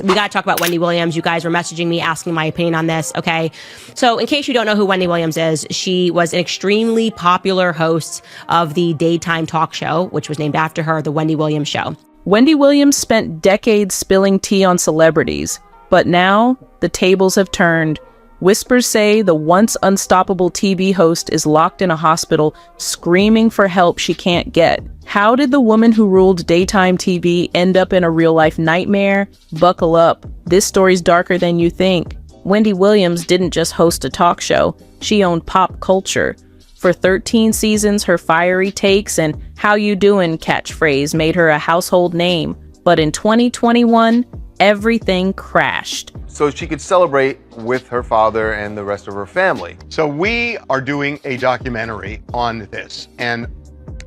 We got to talk about Wendy Williams. You guys were messaging me asking my opinion on this, okay? So in case you don't know who Wendy Williams is, she was an extremely popular host of the daytime talk show, which was named after her, The Wendy Williams Show. Wendy Williams spent decades spilling tea on celebrities, but now the tables have turned. Whispers say the once unstoppable TV host is locked in a hospital, screaming for help she can't get. How did the woman who ruled daytime TV end up in a real-life nightmare? Buckle up. This story's darker than you think. Wendy Williams didn't just host a talk show. She owned pop culture. For 13 seasons, her fiery takes and "how you doing" catchphrase made her a household name. But in 2021, everything crashed. So she could celebrate with her father and the rest of her family. So we are doing a documentary on this, and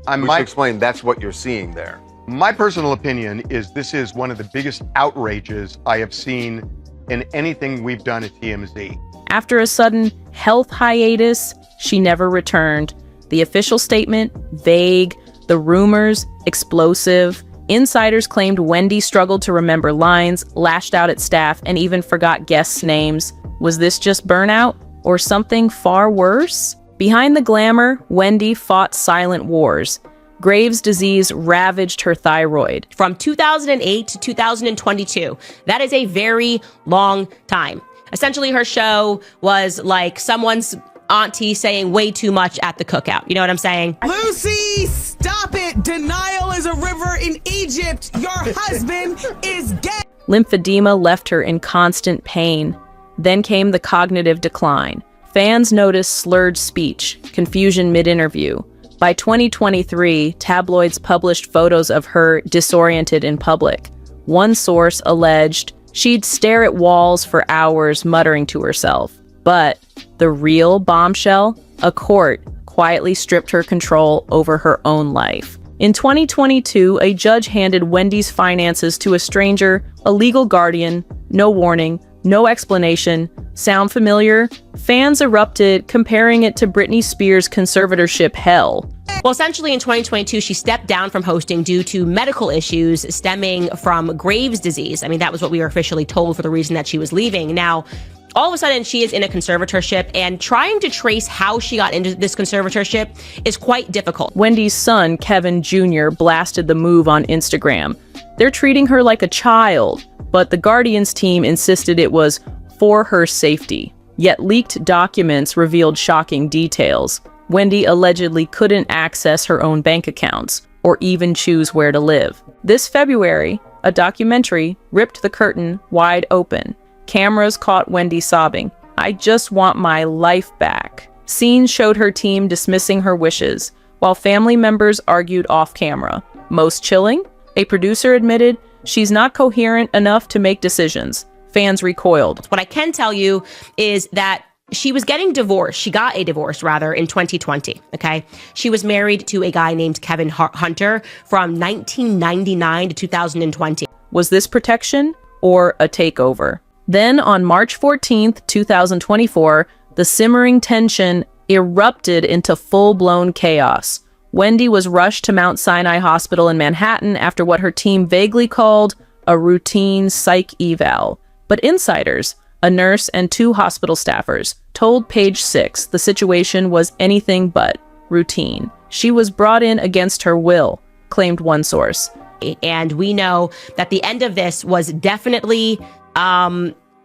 We should explain that's what you're seeing there. my personal opinion is this is one of the biggest outrages I have seen in anything we've done at TMZ. After a sudden health hiatus, she never returned. The official statement, vague. The rumors, explosive. Insiders claimed Wendy struggled to remember lines, lashed out at staff, and even forgot guests' names. Was this just burnout, or something far worse? Behind the glamour, Wendy fought silent wars. Graves' disease ravaged her thyroid. From 2008 to 2022, that is a very long time. Essentially, her show was like someone's auntie saying way too much at the cookout. You know what I'm saying? Lucy, stop it! Denial is a river in Egypt. Your husband is gay. Lymphedema left her in constant pain. Then came the cognitive decline. Fans noticed slurred speech, confusion mid-interview. By 2023, tabloids published photos of her disoriented in public. One source alleged she'd stare at walls for hours, muttering to herself. But the real bombshell? A court quietly stripped her control over her own life. In 2022, a judge handed Wendy's finances to a stranger, a legal guardian, no warning, no explanation. Sound familiar? Fans erupted, comparing it to Britney Spears' conservatorship hell. Well, essentially in 2022, she stepped down from hosting due to medical issues stemming from Graves' disease. I mean, that was what we were officially told for the reason that she was leaving. Now, all of a sudden, she is in a conservatorship, and trying to trace how she got into this conservatorship is quite difficult. Wendy's son, Kevin Jr., blasted the move on Instagram. They're treating her like a child, but the Guardians team insisted it was for her safety. Yet leaked documents revealed shocking details. Wendy allegedly couldn't access her own bank accounts or even choose where to live. This February, a documentary ripped the curtain wide open. Cameras caught Wendy sobbing, "I just want my life back." Scenes showed her team dismissing her wishes, while family members argued off camera. Most chilling, a producer admitted she's not coherent enough to make decisions. Fans recoiled. What I can tell you is that she was getting divorced. She got a divorce, rather, in 2020, okay? She was married to a guy named Kevin Hunter from 1999 to 2020. Was this protection or a takeover? Then on March 14th, 2024, the simmering tension erupted into full-blown chaos. Wendy was rushed to Mount Sinai Hospital in Manhattan after what her team vaguely called a routine psych eval. But insiders, a nurse and 2 hospital staffers, told Page 6 the situation was anything but routine. She was brought in against her will, claimed one source. And we know that the end of this was definitely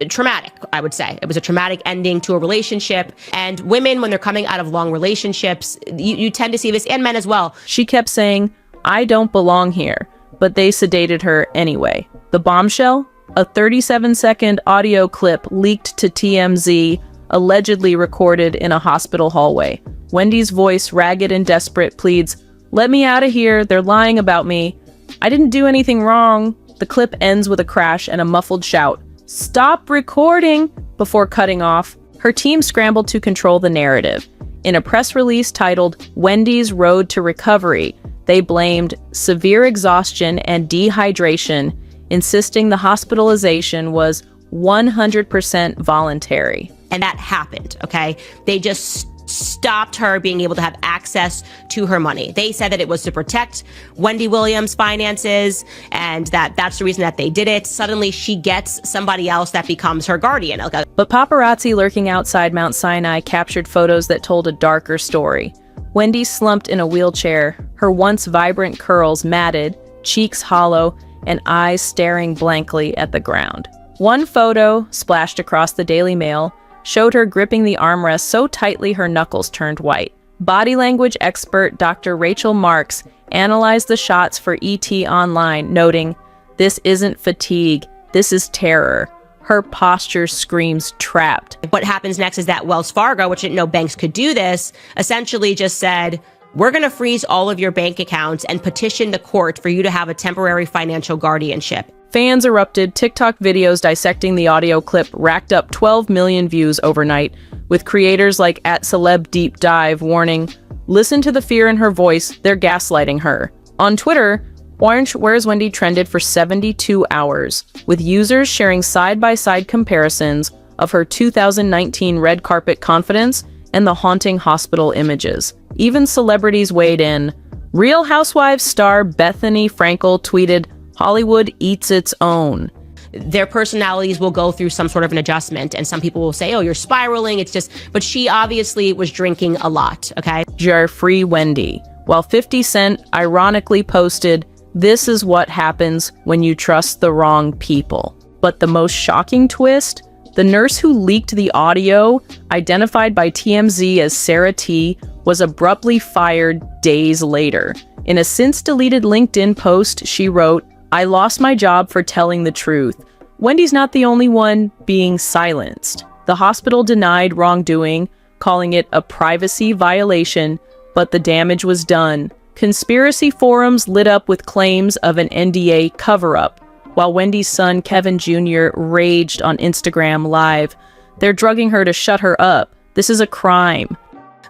traumatic, I would say. It was a traumatic ending to a relationship. And women, when they're coming out of long relationships, you tend to see this, and men as well. She kept saying, "I don't belong here," but they sedated her anyway. The bombshell? A 37-second audio clip leaked to TMZ, allegedly recorded in a hospital hallway. Wendy's voice, ragged and desperate, pleads, "Let me out of here, they're lying about me. I didn't do anything wrong." The clip ends with a crash and a muffled shout, "Stop recording!" before cutting off. Her team scrambled to control the narrative. In a press release titled Wendy's Road to Recovery, they blamed severe exhaustion and dehydration, insisting the hospitalization was 100% voluntary. And that happened, okay? They just stopped her being able to have access to her money. They said that it was to protect Wendy Williams' finances and that that's the reason that they did it. Suddenly she gets somebody else that becomes her guardian. But paparazzi lurking outside Mount Sinai captured photos that told a darker story. Wendy slumped in a wheelchair, her once vibrant curls matted, cheeks hollow, and eyes staring blankly at the ground. One photo, splashed across the Daily Mail, showed her gripping the armrest so tightly her knuckles turned white. Body language expert Dr. Rachel Marks analyzed the shots for ET Online, noting, "This isn't fatigue, this is terror. Her posture screams trapped." What happens next is that Wells Fargo, which didn't know banks could do this, essentially just said, we're going to freeze all of your bank accounts and petition the court for you to have a temporary financial guardianship. Fans erupted. TikTok videos dissecting the audio clip racked up 12 million views overnight, with creators like @CelebDeepDive warning, "Listen to the fear in her voice, they're gaslighting her." On Twitter, Where's Wendy trended for 72 hours, with users sharing side-by-side comparisons of her 2019 red carpet confidence and the haunting hospital images. Even celebrities weighed in. Real Housewives star Bethany Frankel tweeted, "Hollywood eats its own." Their personalities will go through some sort of an adjustment, and some people will say, oh, you're spiraling, it's just, but she obviously was drinking a lot, okay? Free Wendy, while 50 Cent ironically posted, "This is what happens when you trust the wrong people." But the most shocking twist? The nurse who leaked the audio, identified by TMZ as Sarah T., was abruptly fired days later. In a since-deleted LinkedIn post, she wrote, "I lost my job for telling the truth." Wendy's not the only one being silenced. The hospital denied wrongdoing, calling it a privacy violation, but the damage was done. Conspiracy forums lit up with claims of an NDA cover-up, while Wendy's son Kevin Jr. raged on Instagram Live. "They're drugging her to shut her up. This is a crime."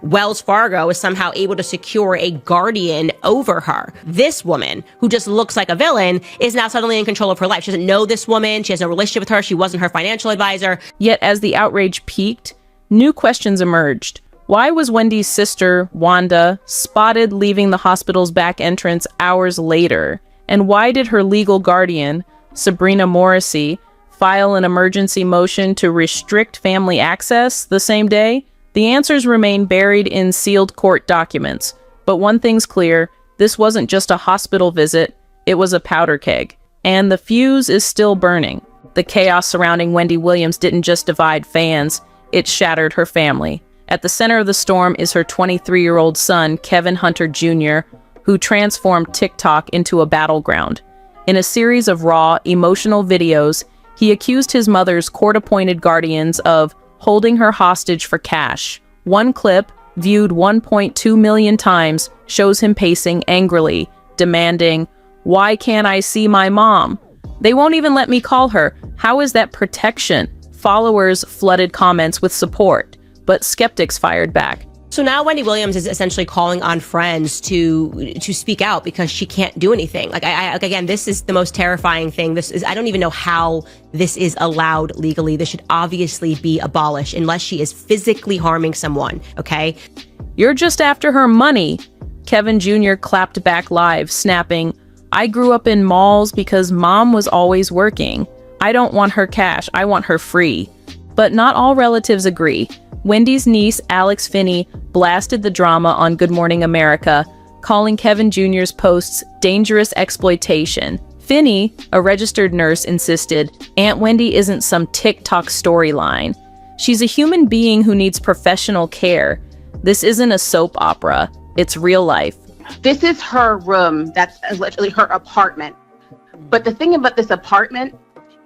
Wells Fargo is somehow able to secure a guardian over her. This woman, who just looks like a villain, is now suddenly in control of her life. She doesn't know this woman. She has no relationship with her. She wasn't her financial advisor. Yet as the outrage peaked, new questions emerged. Why was Wendy's sister, Wanda, spotted leaving the hospital's back entrance hours later? And why did her legal guardian, Sabrina Morrissey, file an emergency motion to restrict family access the same day? The answers remain buried in sealed court documents. But one thing's clear, this wasn't just a hospital visit, it was a powder keg. And the fuse is still burning. The chaos surrounding Wendy Williams didn't just divide fans, it shattered her family. At the center of the storm is her 23-year-old son, Kevin Hunter Jr., who transformed TikTok into a battleground. In a series of raw, emotional videos, he accused his mother's court-appointed guardians of holding her hostage for cash. One clip, viewed 1.2 million times, shows him pacing angrily, demanding, "Why can't I see my mom? They won't even let me call her. How is that protection?" Followers flooded comments with support, but skeptics fired back. So now Wendy Williams is essentially calling on friends to speak out because she can't do anything. Again, this is the most terrifying thing. I don't even know how this is allowed legally. This should obviously be abolished unless she is physically harming someone, okay? "You're just after her money." Kevin Jr. clapped back live, snapping, "I grew up in malls because mom was always working. I don't want her cash, I want her free." But not all relatives agree. Wendy's niece, Alex Finney, blasted the drama on Good Morning America, calling Kevin Jr.'s posts dangerous exploitation. Finney, a registered nurse, insisted, "Aunt Wendy isn't some TikTok storyline. She's a human being who needs professional care. This isn't a soap opera. It's real life." This is her room. That's literally her apartment. But the thing about this apartment,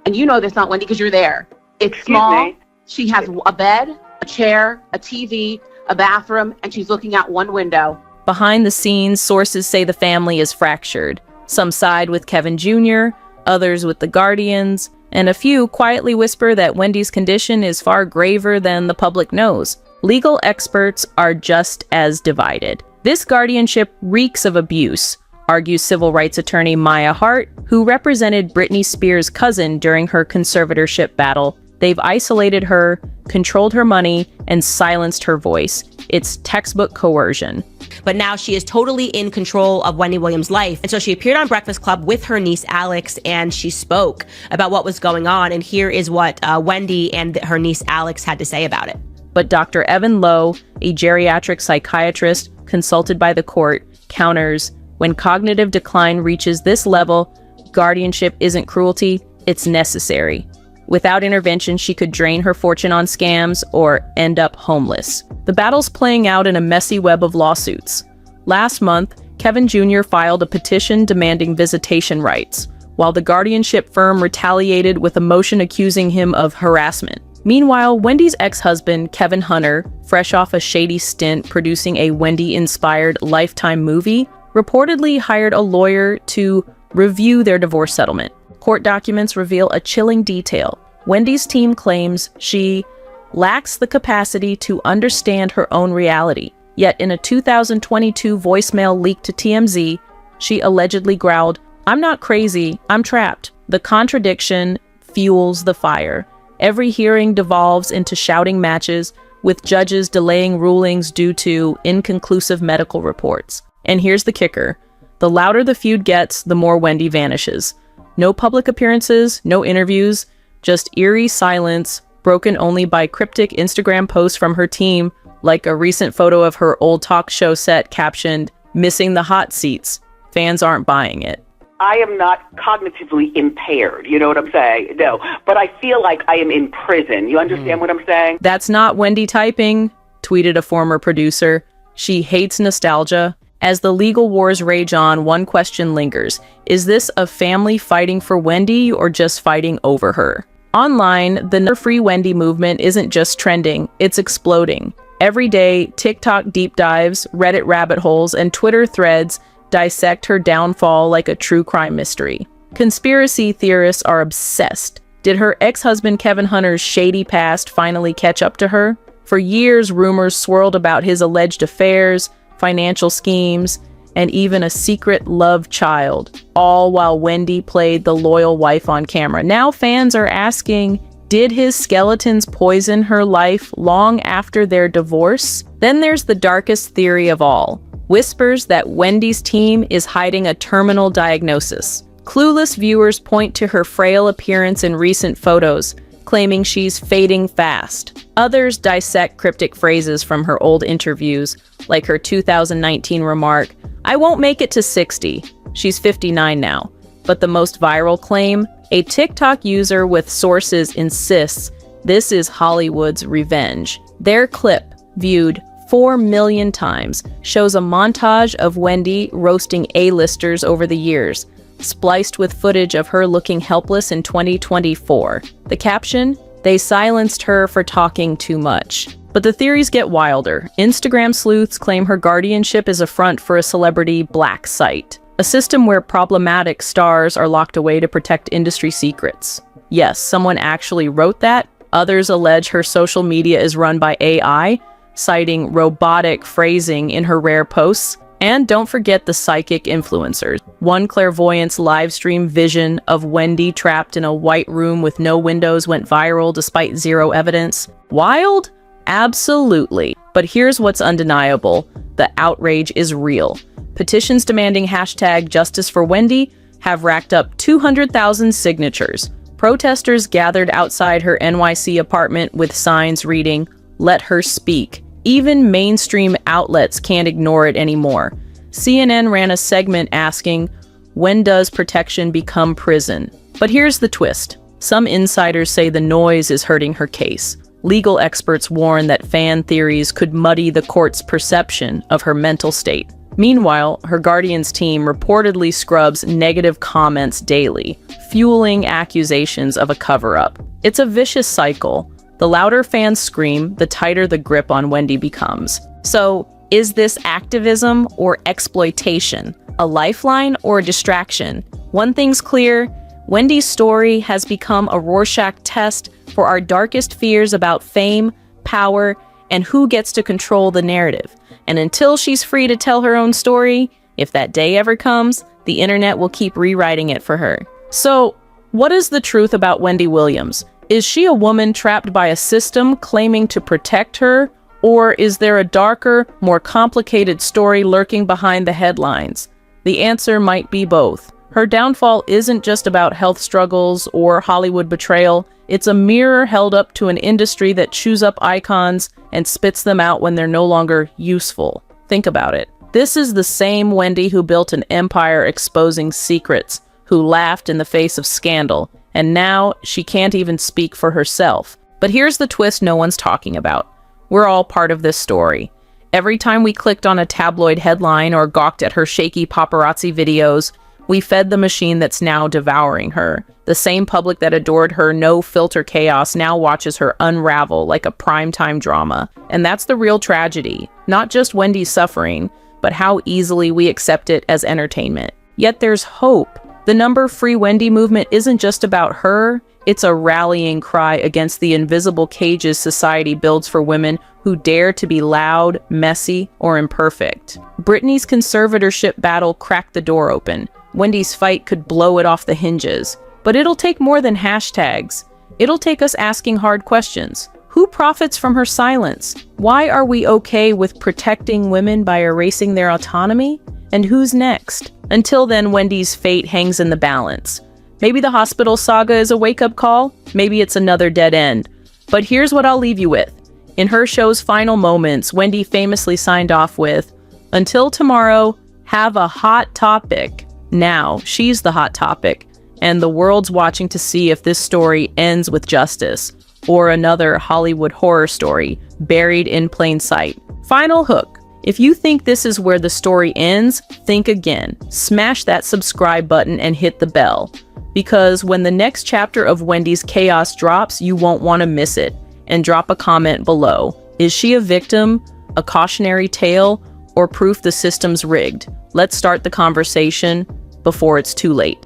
and you know this, Aunt Wendy, because you're there, it's small. She has a bed, a chair, a TV, a bathroom, and she's looking out one window. Behind the scenes, sources say the family is fractured. Some side with Kevin Jr., others with the guardians, and a few quietly whisper that Wendy's condition is far graver than the public knows. Legal experts are just as divided. This guardianship reeks of abuse, argues civil rights attorney Maya Hart, who represented Britney Spears' cousin during her conservatorship battle. They've isolated her, controlled her money, and silenced her voice. It's textbook coercion. But now she is totally in control of Wendy Williams' life. And so she appeared on Breakfast Club with her niece Alex, and she spoke about what was going on. And here is what Wendy and her niece Alex had to say about it. But Dr. Evan Lowe, a geriatric psychiatrist consulted by the court, counters, when cognitive decline reaches this level, guardianship isn't cruelty, it's necessary. Without intervention, she could drain her fortune on scams or end up homeless. The battle's playing out in a messy web of lawsuits. Last month, Kevin Jr. filed a petition demanding visitation rights, while the guardianship firm retaliated with a motion accusing him of harassment. Meanwhile, Wendy's ex-husband, Kevin Hunter, fresh off a shady stint producing a Wendy-inspired Lifetime movie, reportedly hired a lawyer to review their divorce settlement. Court documents reveal a chilling detail. Wendy's team claims she lacks the capacity to understand her own reality. Yet in a 2022 voicemail leaked to TMZ, she allegedly growled, "I'm not crazy, I'm trapped." The contradiction fuels the fire. Every hearing devolves into shouting matches, with judges delaying rulings due to inconclusive medical reports. And here's the kicker. The louder the feud gets, the more Wendy vanishes. No public appearances, no interviews, just eerie silence, broken only by cryptic Instagram posts from her team, like a recent photo of her old talk show set captioned, "Missing the hot seats. Fans aren't buying it." I am not cognitively impaired, you know what I'm saying? No, but I feel like I am in prison. You understand what I'm saying? "That's not Wendy typing," tweeted a former producer. "She hates nostalgia." As the legal wars rage on, one question lingers. Is this a family fighting for Wendy or just fighting over her? Online, the No Free Wendy movement isn't just trending, it's exploding. Every day, TikTok deep dives, Reddit rabbit holes, and Twitter threads dissect her downfall like a true crime mystery. Conspiracy theorists are obsessed. Did her ex-husband Kevin Hunter's shady past finally catch up to her? For years, rumors swirled about his alleged affairs, financial schemes, and even a secret love child, all while Wendy played the loyal wife on camera. Now fans are asking, did his skeletons poison her life long after their divorce? Then there's the darkest theory of all. Whispers that Wendy's team is hiding a terminal diagnosis. Clueless viewers point to her frail appearance in recent photos, claiming she's fading fast. Others dissect cryptic phrases from her old interviews, like her 2019 remark, "I won't make it to 60. She's 59 now. But the most viral claim? A TikTok user with sources insists this is Hollywood's revenge. Their clip, viewed 4 million times, shows a montage of Wendy roasting A-listers over the years, spliced with footage of her looking helpless in 2024. The caption? They silenced her for talking too much. But the theories get wilder. Instagram sleuths claim her guardianship is a front for a celebrity black site, a system where problematic stars are locked away to protect industry secrets. Yes, someone actually wrote that. Others allege her social media is run by AI, citing robotic phrasing in her rare posts. And don't forget the psychic influencers. One clairvoyant's livestream vision of Wendy trapped in a white room with no windows went viral despite zero evidence. Wild? Absolutely. But here's what's undeniable. The outrage is real. Petitions demanding hashtag Justice for Wendy have racked up 200,000 signatures. Protesters gathered outside her NYC apartment with signs reading, "Let her speak." Even mainstream outlets can't ignore it anymore. CNN ran a segment asking, when does protection become prison? But here's the twist. Some insiders say the noise is hurting her case. Legal experts warn that fan theories could muddy the court's perception of her mental state. Meanwhile, her guardian's team reportedly scrubs negative comments daily, fueling accusations of a cover-up. It's a vicious cycle. The louder fans scream, the tighter the grip on Wendy becomes. So, is this activism or exploitation? A lifeline or a distraction? One thing's clear, Wendy's story has become a Rorschach test for our darkest fears about fame, power, and who gets to control the narrative. And until she's free to tell her own story, if that day ever comes, the internet will keep rewriting it for her. So, what is the truth about Wendy Williams? Is she a woman trapped by a system claiming to protect her? Or is there a darker, more complicated story lurking behind the headlines? The answer might be both. Her downfall isn't just about health struggles or Hollywood betrayal. It's a mirror held up to an industry that chews up icons and spits them out when they're no longer useful. Think about it. This is the same Wendy who built an empire exposing secrets, who laughed in the face of scandal, and now she can't even speak for herself. But here's the twist no one's talking about. We're all part of this story. Every time we clicked on a tabloid headline or gawked at her shaky paparazzi videos, we fed the machine that's now devouring her. The same public that adored her no-filter chaos now watches her unravel like a primetime drama. And that's the real tragedy. Not just Wendy's suffering, but how easily we accept it as entertainment. Yet there's hope. The Number Free Wendy movement isn't just about her. It's a rallying cry against the invisible cages society builds for women who dare to be loud, messy, or imperfect. Britney's conservatorship battle cracked the door open. Wendy's fight could blow it off the hinges. But it'll take more than hashtags. It'll take us asking hard questions. Who profits from her silence? Why are we okay with protecting women by erasing their autonomy? And who's next? Until then, Wendy's fate hangs in the balance. Maybe the hospital saga is a wake-up call. Maybe it's another dead end. But here's what I'll leave you with. In her show's final moments, Wendy famously signed off with, "Until tomorrow, have a hot topic." Now, she's the hot topic, and the world's watching to see if this story ends with justice, or another Hollywood horror story buried in plain sight. Final hook. If you think this is where the story ends, think again. Smash that subscribe button and hit the bell. Because when the next chapter of Wendy's chaos drops, you won't want to miss it. And drop a comment below. Is she a victim, a cautionary tale, or proof the system's rigged? Let's start the conversation before it's too late.